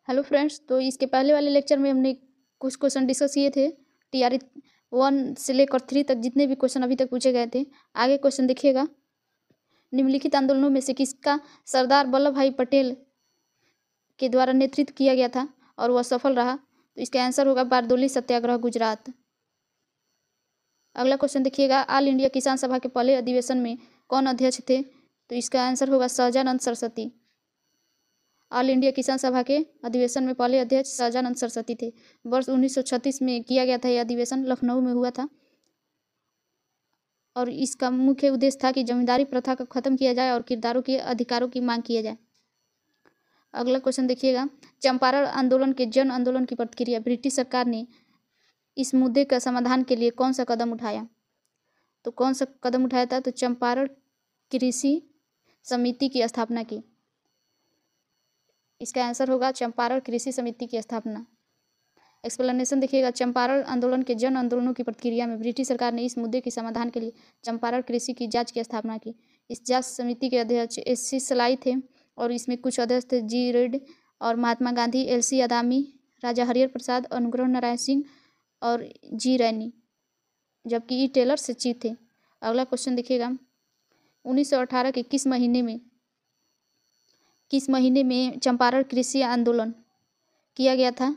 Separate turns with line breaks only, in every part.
Hello friends, तो इसके पहले वाले लेक्चर में हमने कुछ क्वेश्चन डिस्कस किए थे। टीआरई 1 से लेकर 3 तक जितने भी क्वेश्चन अभी तक पूछे गए थे। आगे क्वेश्चन देखिएगा। निम्नलिखित आंदोलनों में से किसका सरदार वल्लभ भाई पटेल के द्वारा नेतृत्व किया गया था और वह सफल रहा? तो इसका आंसर होगा बारदोली सत्याग्रह, गुजरात। अगला क्वेश्चन देखिएगा। ऑल इंडिया किसान सभा के पहले अधिवेशन में कौन अध्यक्ष थे? तो इसका आंसर होगा सहजानंद सरस्वती। ऑल इंडिया किसान सभा के अधिवेशन में पहले अध्यक्ष सहजानंद सरस्वती थे। वर्ष 1936 में किया गया था। यह अधिवेशन लखनऊ में हुआ था और इसका मुख्य उद्देश्य था कि जमींदारी प्रथा को खत्म किया जाए और किरदारों के अधिकारों की मांग किया जाए। अगला क्वेश्चन देखिएगा। चंपारण आंदोलन के जन आंदोलन की प्रतिक्रिया ब्रिटिश सरकार ने इस मुद्दे का समाधान के लिए कौन सा कदम उठाया? तो कौन सा कदम उठाया था? तो चंपारण कृषि समिति की स्थापना की। इसका आंसर होगा चंपारण कृषि समिति की स्थापना। एक्सप्लेनेशन देखिएगा। चंपारण आंदोलन के जन आंदोलनों की प्रतिक्रिया में ब्रिटिश सरकार ने इस मुद्दे के समाधान के लिए चंपारण कृषि की जांच की स्थापना की। इस जांच समिति के अध्यक्ष एस.सी. सलाई थे और इसमें कुछ अध्यक्ष थे जी. रेड और महात्मा गांधी, एल.सी. आदामी, राजा हरिहर प्रसाद, अनुग्रह नारायण सिंह और जी. रैनी, जबकि ई. टेलर से चीफ थे। अगला क्वेश्चन देखिएगा। 1918 के किस महीने में चंपारण कृषि आंदोलन किया गया था?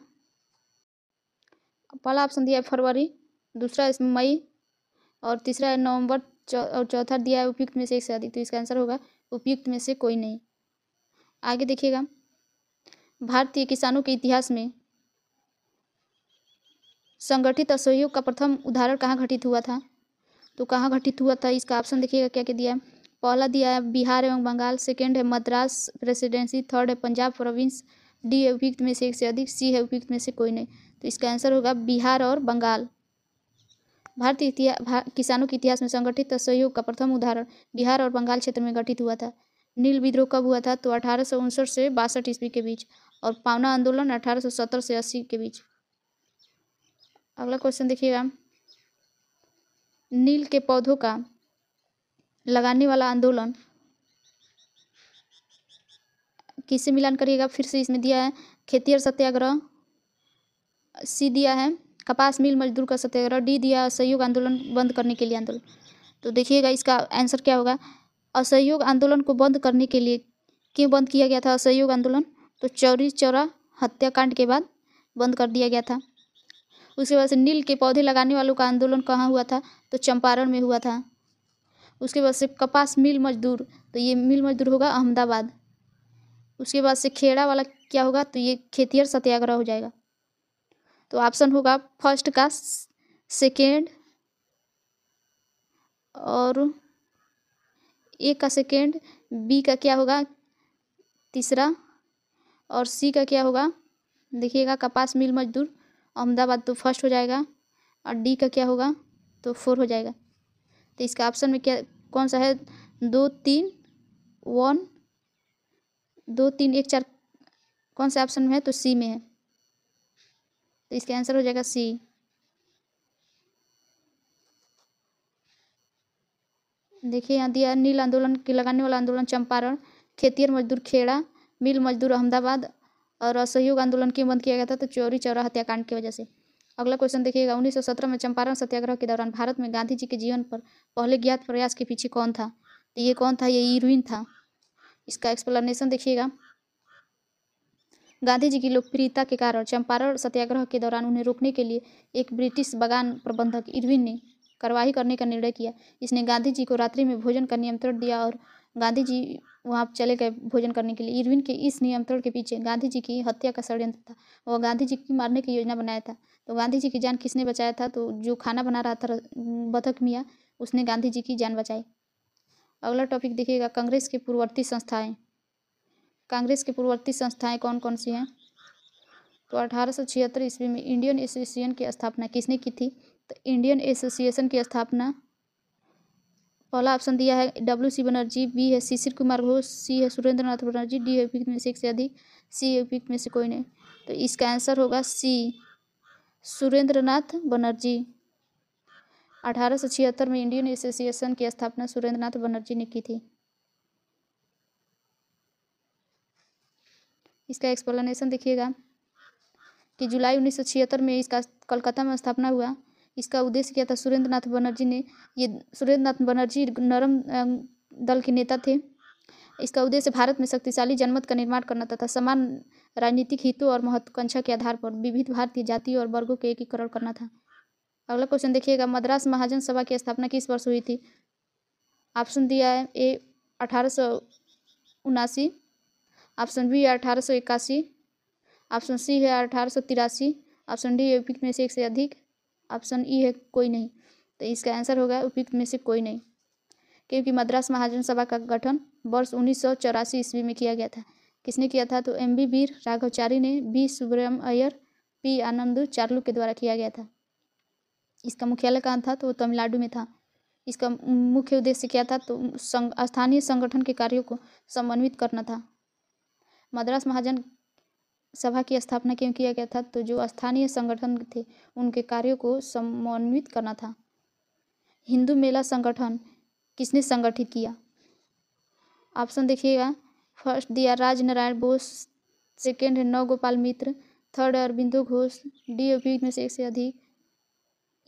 पहला ऑप्शन दिया है फरवरी, दूसरा इसमें मई और तीसरा है नवंबर और चौथा दिया है उपयुक्त में से एक से अधिक। तो इसका आंसर होगा उपयुक्त में से कोई नहीं। आगे देखिएगा। भारतीय किसानों के इतिहास में संगठित असहयोग का प्रथम उदाहरण कहाँ घटित हुआ था? तो कहाँ घटित हुआ था इसका ऑप्शन देखिएगा क्या क्या दिया है। पहला दिया है बिहार एवं बंगाल, सेकेंड है मद्रास प्रेसिडेंसी, थर्ड है पंजाब प्रोविंस, डी है उपयुक्त में से एक से अधिक, सी है उपयुक्त में से कोई नहीं। तो इसका आंसर होगा बिहार और बंगाल। भारतीय किसानों के इतिहास में संगठित असहयोग का प्रथम उदाहरण बिहार और बंगाल क्षेत्र में घटित हुआ था। नील विद्रोह कब हुआ था? तो 1859 से 62 ईस्वी के बीच और पावना आंदोलन 1870 से 80 के बीच। अगला क्वेश्चन देखिएगा। नील के पौधों का लगाने वाला आंदोलन किससे मिलान करिएगा? फिर से इसमें दिया है खेतिहर सत्याग्रह, सी दिया है कपास मिल मजदूर का सत्याग्रह, डी दिया असहयोग आंदोलन बंद करने के लिए आंदोलन। तो देखिएगा इसका आंसर क्या होगा। असहयोग आंदोलन को बंद करने के लिए क्यों बंद किया गया था असहयोग आंदोलन? तो चौरी चौरा हत्याकांड के बाद बंद कर दिया गया था। उसके बाद से नील के पौधे लगाने वालों का आंदोलन कहाँ हुआ था? तो चंपारण में हुआ था। उसके बाद से कपास मिल मजदूर, तो ये मिल मजदूर होगा अहमदाबाद। उसके बाद से खेड़ा वाला क्या होगा? तो ये खेतिहर सत्याग्रह हो जाएगा। तो ऑप्शन होगा फर्स्ट का सेकेंड और ए का सेकेंड, बी का क्या होगा तीसरा और सी का क्या होगा देखिएगा कपास मिल मजदूर अहमदाबाद, तो फर्स्ट हो जाएगा और डी का क्या होगा तो 4 हो जाएगा। तो इसका ऑप्शन में क्या कौन सा है? 2 3 1 2 3 1 4 कौन सा ऑप्शन में है? तो सी में है। तो इसका आंसर हो जाएगा सी। देखिए यहाँ दिया नील आंदोलन के लगाने वाला आंदोलन चंपारण, खेतिहर मजदूर खेड़ा, मिल मजदूर अहमदाबाद और असहयोग आंदोलन क्यों बंद किया गया था? तो चौरी चौरा हत्याकांड की वजह से। अगला क्वेश्चन देखिएगा। 1917 में चंपारण सत्याग्रह के दौरान भारत में गांधी जी के जीवन पर पहले ज्ञात प्रयास के पीछे कौन था? तो ये कौन था? ये इरविन था। इसका एक्सप्लेनेशन देखिएगा। गांधी जी की लोकप्रियता के कारण चंपारण सत्याग्रह के दौरान उन्हें रोकने के लिए एक ब्रिटिश बागान प्रबंधक इरविन ने कार्रवाई करने का निर्णय किया। इसने गांधी जी को रात्रि में भोजन का नियंत्रण दिया और गांधी जी वहाँ चले गए भोजन करने के लिए। इरविन के इस नियंत्रण के पीछे गांधी जी की हत्या का षड्यंत्र था। वह गांधी जी की मारने की योजना बनाया था। तो गांधी जी की जान किसने बचाया था? तो जो खाना बना रहा था बतख मियाँ, उसने गांधी जी की जान बचाई। अगला टॉपिक देखिएगा। कांग्रेस की पूर्ववर्ती संस्थाएं। कांग्रेस की पूर्ववर्ती संस्थाएं कौन कौन सी हैं? तो 1876 ईस्वी में इंडियन एसोसिएशन की स्थापना किसने की थी? तो इंडियन एसोसिएशन की स्थापना पहला ऑप्शन दिया है W.C. बनर्जी, बी है शिशिर कुमार घोष, सी है सुरेंद्र नाथ बनर्जी, डी है उपयुक्त में से एक से अधिक, सी है उपयुक्त में से कोई नहीं। तो इसका आंसर होगा सी सुरेंद्र नाथ बनर्जी। 1876 में इंडियन एसोसिएशन की स्थापना सुरेंद्र नाथ बनर्जी ने की थी। इसका एक्सप्लेनेशन देखिएगा कि जुलाई 1976 में इसका कलकत्ता में स्थापना हुआ। इसका उद्देश्य क्या था? सुरेंद्र नाथ बनर्जी ने, ये सुरेंद्र नाथ बनर्जी नरम दल के नेता थे। इसका उद्देश्य भारत में शक्तिशाली जनमत का निर्माण करना तथा समान राजनीतिक हितों और महत्वाकांक्षा के आधार पर विविध भारतीय जातियों और वर्गों के एकीकरण करना था। अगला क्वेश्चन देखिएगा, मद्रास महाजन सभा की स्थापना किस वर्ष हुई थी? ऑप्शन दिया है ए 1879, ऑप्शन बी है 1881, ऑप्शन सी है 1883, ऑप्शन डी है उपयुक्त में से एक से अधिक, ऑप्शन ई है कोई नहीं। तो इसका आंसर होगा उपयुक्त में से कोई नहीं, क्योंकि मद्रास महाजन सभा का गठन वर्ष 1984 ईस्वी में किया गया था। किसने किया था? तो एम.बी. वीर राघवचारी ने, बी सुब्रम अय्यर, पी आनंदू चार्लू के द्वारा किया गया था। इसका मुख्यालय कहाँ था? तो तमिलनाडु में था। इसका मुख्य उद्देश्य क्या था? तो स्थानीय संगठन के कार्यों को समन्वित करना था। मद्रास महाजन सभा की स्थापना क्यों किया गया था? तो जो स्थानीय संगठन थे उनके कार्यों को समन्वित करना था। हिंदू मेला संगठन किसने संगठित किया? ऑप्शन देखिएगा, फर्स्ट दिया राजनारायण बोस, सेकेंड है नवगोपाल मित्र, थर्ड है अरबिंदो घोष, डी है उपयुक्त में से एक से अधिक,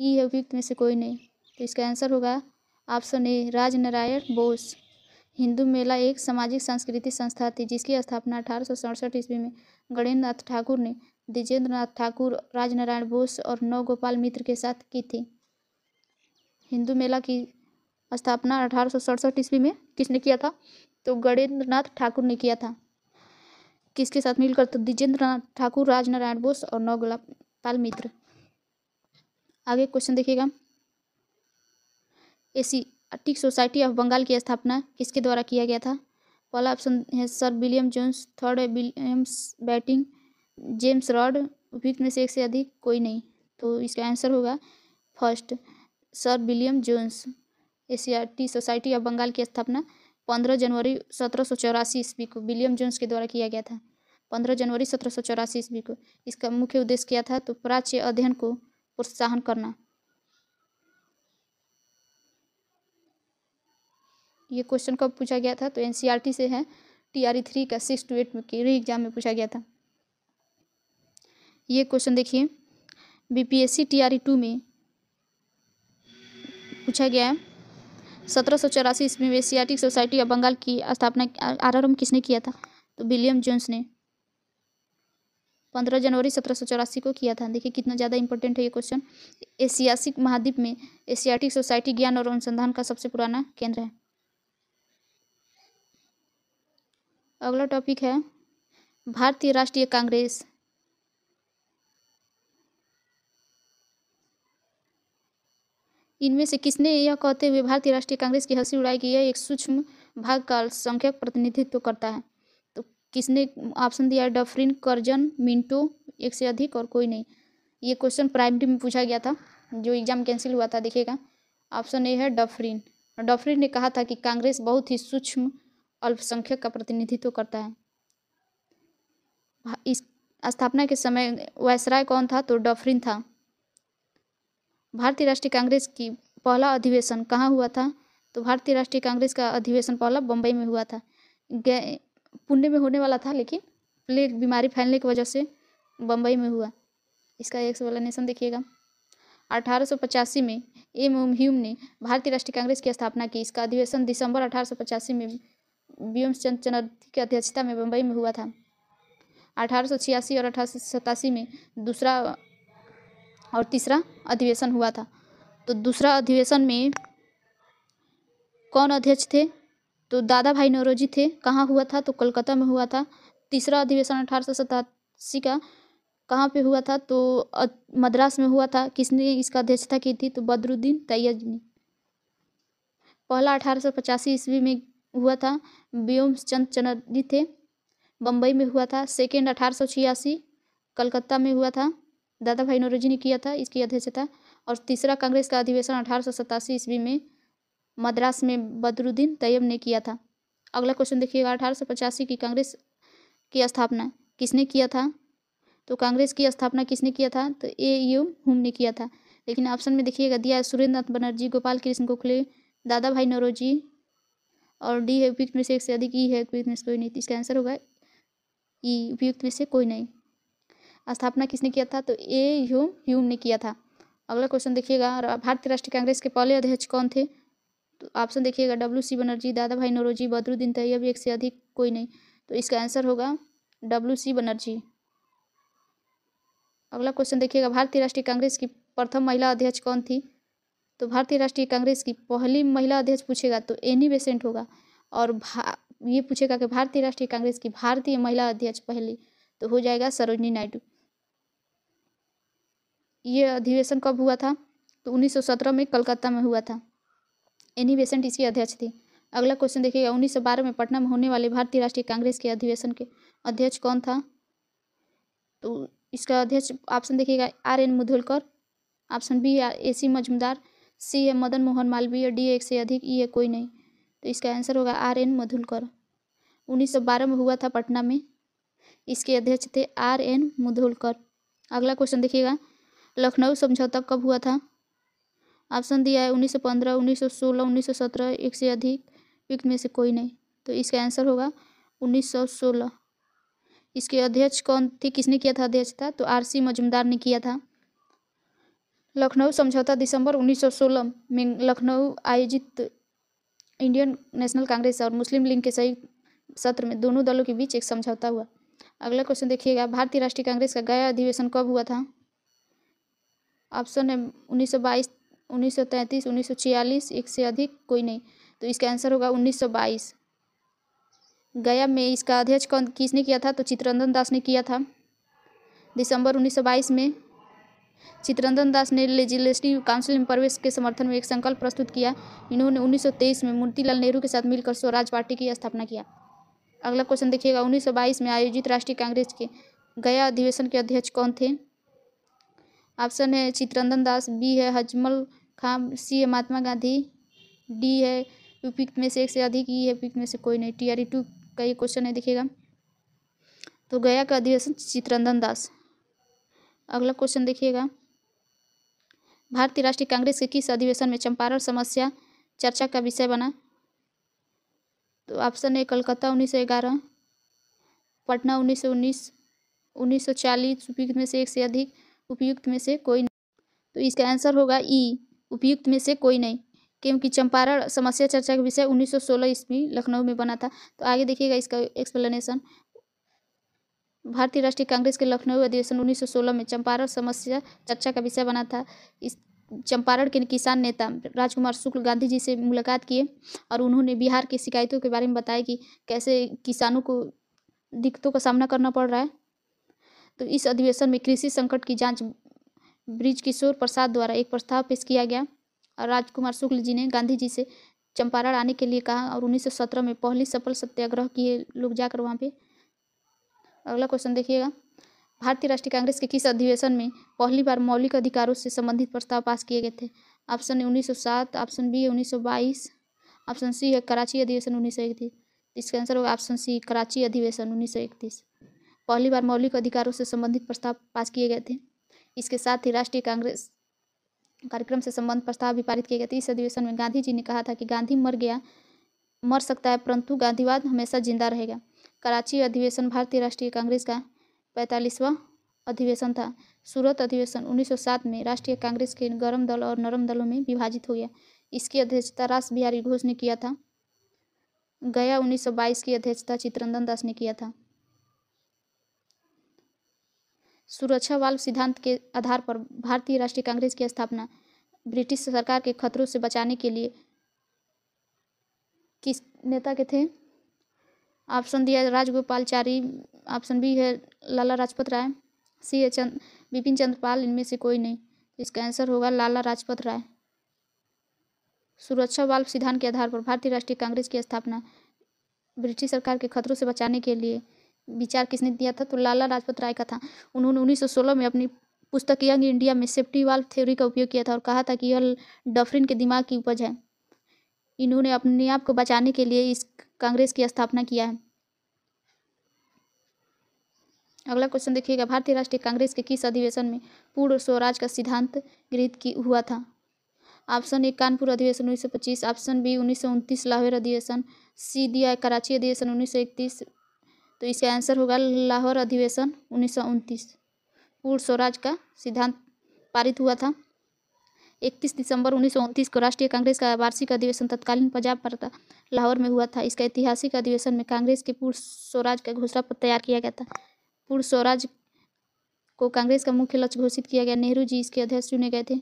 ई है उपयुक्त में से कोई नहीं। तो इसका आंसर होगा ऑप्शन ए राजनारायण बोस। हिंदू मेला एक सामाजिक सांस्कृतिक संस्था थी जिसकी स्थापना 1867 ईस्वी में गणेन्द्र नाथ ठाकुर ने द्विजेंद्र नाथ ठाकुर, राजनारायण बोस और नवगोपाल मित्र के साथ की थी। हिंदू मेला की स्थापना 1867 ईस्वी में किसने किया था? तो गणेन्द्र नाथ ठाकुर ने किया था। किसके साथ मिलकर? तो द्विजेंद्र नाथ ठाकुर, राजनारायण बोस और नवगोपाल मित्र। आगे क्वेश्चन देखिएगा, एशियाटिक सोसाइटी ऑफ बंगाल की स्थापना किसके द्वारा किया गया था? पहला ऑप्शन है सर विलियम जोन्स, थर्ड है विलियम्स बैटिंग, जेम्स रॉड, उपयुक्त में से एक से अधिक कोई नहीं। तो इसका आंसर होगा first sir William Jones. Asiatic Society of Bengal की स्थापना 15 जनवरी 1784 ईस्वी को विलियम जोन्स के द्वारा किया गया था। 15 जनवरी 1784 ईस्वी को। इसका मुख्य उद्देश्य क्या था? तो प्राच्य अध्ययन को प्रोत्साहन करना। ये क्वेश्चन कब पूछा गया था? तो एनसीईआरटी से है, टीआरई 3 का 6 to 8 के री एग्जाम में पूछा गया था। ये क्वेश्चन देखिए, बीपीएससी टीआरई 2 में पूछा गया है। 1784 ईस्वी में एशियाटिक सोसाइटी ऑफ बंगाल की स्थापना आरंभ किसने किया था? तो विलियम जोन्स ने 15 जनवरी 1784 को किया था। देखिए कितना ज़्यादा इंपॉर्टेंट है ये क्वेश्चन। एशियाटिक महाद्वीप में एशियाटिक सोसाइटी ज्ञान और अनुसंधान का सबसे पुराना केंद्र है। अगला टॉपिक है भारतीय राष्ट्रीय कांग्रेस। इनमें से किसने यह कहते हुए भारतीय राष्ट्रीय कांग्रेस की हंसी उड़ाई कि यह एक सूक्ष्म भाग का अल्पसंख्यक प्रतिनिधित्व करता है? तो किसने ऑप्शन दिया है? डफरिन, कर्जन, मिंटो, एक से अधिक और कोई नहीं। ये क्वेश्चन प्राइमरी में पूछा गया था, जो एग्जाम कैंसिल हुआ था। देखिएगा ऑप्शन ए है डफरिन। डफरिन ने कहा था कि कांग्रेस बहुत ही सूक्ष्म अल्पसंख्यक का प्रतिनिधित्व करता है। इस स्थापना के समय वायसराय कौन था? तो डफरिन था। भारतीय राष्ट्रीय कांग्रेस की पहला अधिवेशन कहाँ हुआ था? तो भारतीय राष्ट्रीय कांग्रेस का अधिवेशन पहला बम्बई में हुआ था। पुणे में होने वाला था, लेकिन प्लेग बीमारी फैलने की वजह से बम्बई में हुआ। इसका एक्सप्लेनेशन देखिएगा। 1885 में एम ह्यूम ने भारतीय राष्ट्रीय कांग्रेस की स्थापना की। इसका अधिवेशन दिसंबर 1885 में व्योमचंद चटर्जी की अध्यक्षता में बम्बई में हुआ था। 1886 और 1887 में दूसरा और तीसरा अधिवेशन हुआ था। तो दूसरा अधिवेशन में कौन अध्यक्ष थे? तो दादा भाई नौरोजी थे। कहाँ हुआ था? तो कोलकाता में हुआ था। तीसरा अधिवेशन 1887 का कहाँ पे हुआ था? तो मद्रास में हुआ था। किसने इसका अध्यक्षता की थी? तो बदरुद्दीन तैयब ने। पहला 1885 ईस्वी में हुआ था, व्योमचंद चटर्जी थे, बम्बई में हुआ था। सेकेंड 1886 कलकत्ता में हुआ था, दादा भाई नौरोजी ने किया था इसकी अध्यक्षता। और तीसरा कांग्रेस का अधिवेशन 1887 ईस्वी में मद्रास में बदरुद्दीन तैयब ने किया था। अगला क्वेश्चन देखिएगा, 1885 की कांग्रेस की स्थापना किसने किया था? तो कांग्रेस की स्थापना किसने किया था? तो ए.यू. हुम ने किया था। लेकिन ऑप्शन में देखिएगा दिया है सुरेंद्र नाथ बनर्जी, गोपाल कृष्ण गोखले, दादा भाई नौरोजी और डी है उपयुक्त में से एक से अधिक, ई है उपयुक्त में से कोई नहीं। इसका आंसर होगा ई उपयुक्त में से कोई नहीं। स्थापना किसने किया था? तो ए ह्यूम ने किया था। अगला क्वेश्चन देखिएगा, भारतीय राष्ट्रीय कांग्रेस के पहले अध्यक्ष कौन थे? तो ऑप्शन देखिएगा, WC बनर्जी, दादा भाई नौरोजी, बदरुद्दीन तैयब, एक से अधिक कोई नहीं। तो इसका आंसर होगा WC बनर्जी। अगला क्वेश्चन देखिएगा, भारतीय राष्ट्रीय कांग्रेस की प्रथम महिला अध्यक्ष कौन थी? तो भारतीय राष्ट्रीय कांग्रेस की पहली महिला अध्यक्ष पूछेगा तो एनी बेसेंट होगा। और ये पूछेगा कि भारतीय राष्ट्रीय कांग्रेस की भारतीय महिला अध्यक्ष पहली, तो हो जाएगा सरोजनी नायडू। ये अधिवेशन कब हुआ था? तो 1917 में कलकत्ता में हुआ था। एनी बेसेंट इसकी अध्यक्ष थी। अगला क्वेश्चन देखिएगा, 1912 में पटना में होने वाले भारतीय राष्ट्रीय कांग्रेस के अधिवेशन के अध्यक्ष कौन था? तो इसका अध्यक्ष ऑप्शन देखिएगा, RN Mudholkar, option B AC Majumdar, C है मदन मोहन मालवीय, डी एक से अधिक, ई है कोई नहीं। तो इसका आंसर होगा RN मुधोलकर। 1912 में हुआ था पटना में। इसके अध्यक्ष थे RN मुधोलकर। अगला क्वेश्चन देखिएगा, लखनऊ समझौता कब हुआ था? ऑप्शन दिया है 1915, 1916, 1917, एक से अधिक, उपयुक्त में से कोई नहीं। तो इसका आंसर होगा 1916। इसके अध्यक्ष कौन थे? किसने किया था अध्यक्षता? तो RC मजूमदार ने किया था। लखनऊ समझौता दिसंबर 1916 में लखनऊ आयोजित इंडियन नेशनल कांग्रेस और मुस्लिम लीग के संयुक्त सत्र में दोनों दलों के बीच एक समझौता हुआ। अगला क्वेश्चन देखिएगा, भारतीय राष्ट्रीय कांग्रेस का गया अधिवेशन कब हुआ था? ऑप्शन है 1922, 1933, 1946, एक से अधिक कोई नहीं। तो इसका आंसर होगा 1922। गया में इसका अध्यक्ष कौन किसने किया था? तो चित्तरंजन दास ने किया था। दिसंबर 1922 में चित्तरंजन दास ने लेजिस्लेटिव काउंसिल में प्रवेश के समर्थन में एक संकल्प प्रस्तुत किया। इन्होंने 1923 में मोतीलाल नेहरू के साथ मिलकर स्वराज पार्टी की स्थापना किया। अगला क्वेश्चन देखिएगा, 1922 में आयोजित राष्ट्रीय कांग्रेस के गया अधिवेशन के अध्यक्ष कौन थे? ऑप्शन है चित्तरंजन दास, बी है हजमल खां, सी है महात्मा गांधी, डी है उपयुक्त में से एक से अधिक, ई है उपयुक्त में से कोई नहीं। TRE 2 का ये क्वेश्चन है, देखिएगा। तो गया का अधिवेशन चित्तरंजन दास। अगला क्वेश्चन देखिएगा, भारतीय राष्ट्रीय कांग्रेस के किस अधिवेशन में चंपारण समस्या चर्चा का विषय बना? तो ऑप्शन है कलकत्ता 1911, पटना 1919, 1940, उपयुक्त में से एक से अधिक, उपयुक्त में से कोई नहीं। तो इसका आंसर होगा ई, उपयुक्त में से कोई नहीं, क्योंकि चंपारण समस्या चर्चा का विषय 1916 ईस्वी लखनऊ में बना था। तो आगे देखिएगा इसका एक्सप्लेनेशन। भारतीय राष्ट्रीय कांग्रेस के लखनऊ अधिवेशन 1916 में चंपारण समस्या चर्चा का विषय बना था। इस चंपारण के किसान नेता राजकुमार शुक्ल गांधी जी से मुलाकात किए और उन्होंने बिहार की शिकायतों के बारे में बताया कि कैसे किसानों को दिक्कतों का सामना करना पड़ रहा है। तो इस अधिवेशन में कृषि संकट की जांच बृजकिशोर प्रसाद द्वारा एक प्रस्ताव पेश किया गया और राजकुमार शुक्ल जी ने गांधी जी से चंपारण आने के लिए कहा और 1917 में पहली सफल सत्याग्रह किए लोग जाकर वहाँ पे। अगला क्वेश्चन देखिएगा, भारतीय राष्ट्रीय कांग्रेस के किस अधिवेशन में पहली बार मौलिक अधिकारों से संबंधित प्रस्ताव पास किए गए थे? ऑप्शन है 1907, ऑप्शन बी है 1922, ऑप्शन सी है कराची अधिवेशन 1931। इसका आंसर होगा ऑप्शन सी, कराची अधिवेशन 1931। पहली बार मौलिक अधिकारों से संबंधित प्रस्ताव पास किए गए थे। इसके साथ ही राष्ट्रीय कांग्रेस कार्यक्रम से संबंधित प्रस्ताव भी पारित किए गए थे। इस अधिवेशन में गांधी जी ने कहा था कि गांधी मर सकता है परंतु गांधीवाद हमेशा जिंदा रहेगा। कराची अधिवेशन भारतीय राष्ट्रीय कांग्रेस का 45वां अधिवेशन था। सूरत अधिवेशन 1907 में राष्ट्रीय कांग्रेस के गर्म दल और नरम दलों में विभाजित हो गया। इसकी अध्यक्षता रास बिहारी घोष ने किया था। गया 1922 की अध्यक्षता चित्तरंजन दास ने किया था। सुरक्षा वाल्व सिद्धांत के आधार पर भारतीय राष्ट्रीय कांग्रेस की स्थापना ब्रिटिश सरकार के खतरों से बचाने के लिए किस नेता के थे? ऑप्शन दिया है राजगोपालचारी, ऑप्शन बी है लाला लाजपत राय, सी है बिपिन चंद्र पाल, इनमें से कोई नहीं। इसका आंसर होगा लाला लाजपत राय। सुरक्षा वाल्व सिद्धांत के आधार पर भारतीय राष्ट्रीय कांग्रेस की स्थापना ब्रिटिश सरकार के खतरों से बचाने के लिए विचार किसने दिया था? तो लाला लाजपत राय का था। उन्होंने 1916 में अपनी पुस्तक यंग इंडिया में सेफ्टी वाल्व थ्योरी का उपयोग किया था और कहा था कि यह डफरिन के दिमाग की उपज है। इन्होंने अपने आप को बचाने के लिए इस कांग्रेस की स्थापना किया है। अगला क्वेश्चन देखिएगा, भारतीय राष्ट्रीय कांग्रेस के किस अधिवेशन में पूर्ण स्वराज का सिद्धांत गृहीत हुआ था? ऑप्शन ए कानपुर अधिवेशन 1925, ऑप्शन बी 1929 लाहौर अधिवेशन, सी दिया है कराची अधिवेशन 1931, तो इसका आंसर होगा लाहौर अधिवेशन 1929। पूर्ण स्वराज का सिद्धांत पारित हुआ था। 31 दिसंबर 1929 को राष्ट्रीय कांग्रेस का वार्षिक अधिवेशन तत्कालीन पंजाब प्रांत लाहौर में हुआ था। इसका ऐतिहासिक अधिवेशन में कांग्रेस के पूर्ण स्वराज का घोषणा पत्र तैयार किया गया था। पूर्ण स्वराज को कांग्रेस का मुख्य लक्ष्य घोषित किया गया। नेहरू जी इसके अध्यक्ष चुने गए थे।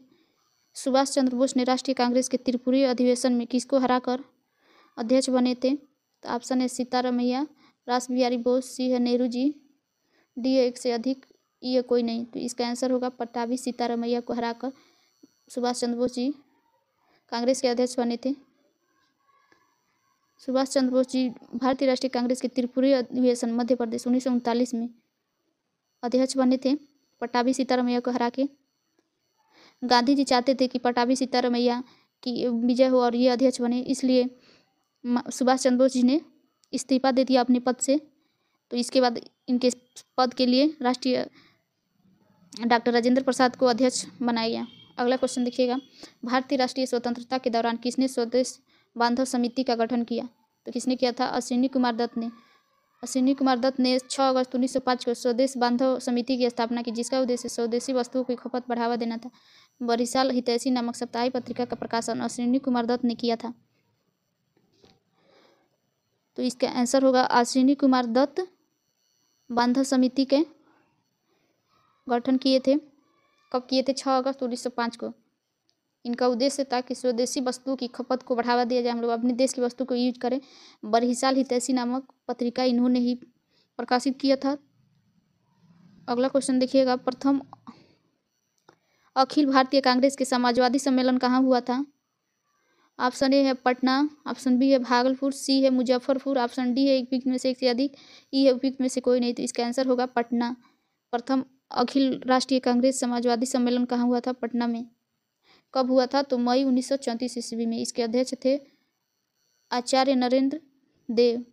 सुभाष चंद्र बोस ने राष्ट्रीय कांग्रेस के त्रिपुरी अधिवेशन में किसको हराकर अध्यक्ष बने थे? तो ऑप्शन है सीतारामैया, रास बिहारी बोस, सी है नेहरू जी, डी है एक से अधिक, ई है कोई नहीं। तो इसका आंसर होगा पट्टाभी सीतारामैया को हराकर सुभाष चंद्र बोस जी कांग्रेस के अध्यक्ष बने थे। सुभाष चंद्र बोस जी भारतीय राष्ट्रीय कांग्रेस के त्रिपुरी अधिवेशन मध्य प्रदेश 1939 में अध्यक्ष बने थे पट्टाभी सीतारामैया को हरा के। गांधी जी चाहते थे कि पट्टाभी सीतारामैया की विजय हो और ये अध्यक्ष बने, इसलिए सुभाष चंद्र बोस जी ने इस्तीफा दे दिया अपने पद से। तो इसके बाद इनके पद के लिए राष्ट्रीय डॉक्टर राजेंद्र प्रसाद को अध्यक्ष बनाया गया। अगला क्वेश्चन देखिएगा, भारतीय राष्ट्रीय स्वतंत्रता के दौरान किसने स्वदेश बांधव समिति का गठन किया? तो किसने किया था? अश्विनी कुमार दत्त ने। अश्विनी कुमार दत्त ने 6 अगस्त 1905 को स्वदेश बांधव समिति की स्थापना की, जिसका उद्देश्य स्वदेशी वस्तुओं की खपत बढ़ावा देना था। बरिशाल हितैषी नामक साप्ताहिक पत्रिका का प्रकाशन अश्विनी कुमार दत्त ने किया था। तो इसका आंसर होगा अश्विनी कुमार दत्त बांधव समिति के गठन किए थे। कब किए थे? 6 अगस्त 1905 को। इनका उद्देश्य था कि स्वदेशी वस्तुओं की खपत को बढ़ावा दिया जाए, हम लोग अपने देश की वस्तु को यूज करें। बरिशाल हितैषी नामक पत्रिका इन्होंने ही प्रकाशित किया था। अगला क्वेश्चन देखिएगा, प्रथम अखिल भारतीय कांग्रेस के समाजवादी सम्मेलन कहाँ हुआ था? ऑप्शन ए है पटना, ऑप्शन बी है भागलपुर, सी है मुजफ्फरपुर, ऑप्शन डी है उपयुक्त में से एक से अधिक, ई है उपयुक्त में से कोई नहीं। तो इसका आंसर होगा पटना। प्रथम अखिल राष्ट्रीय कांग्रेस समाजवादी सम्मेलन कहाँ हुआ था? पटना में। कब हुआ था? तो मई 1934 ईस्वी में। इसके अध्यक्ष थे आचार्य नरेंद्र देव।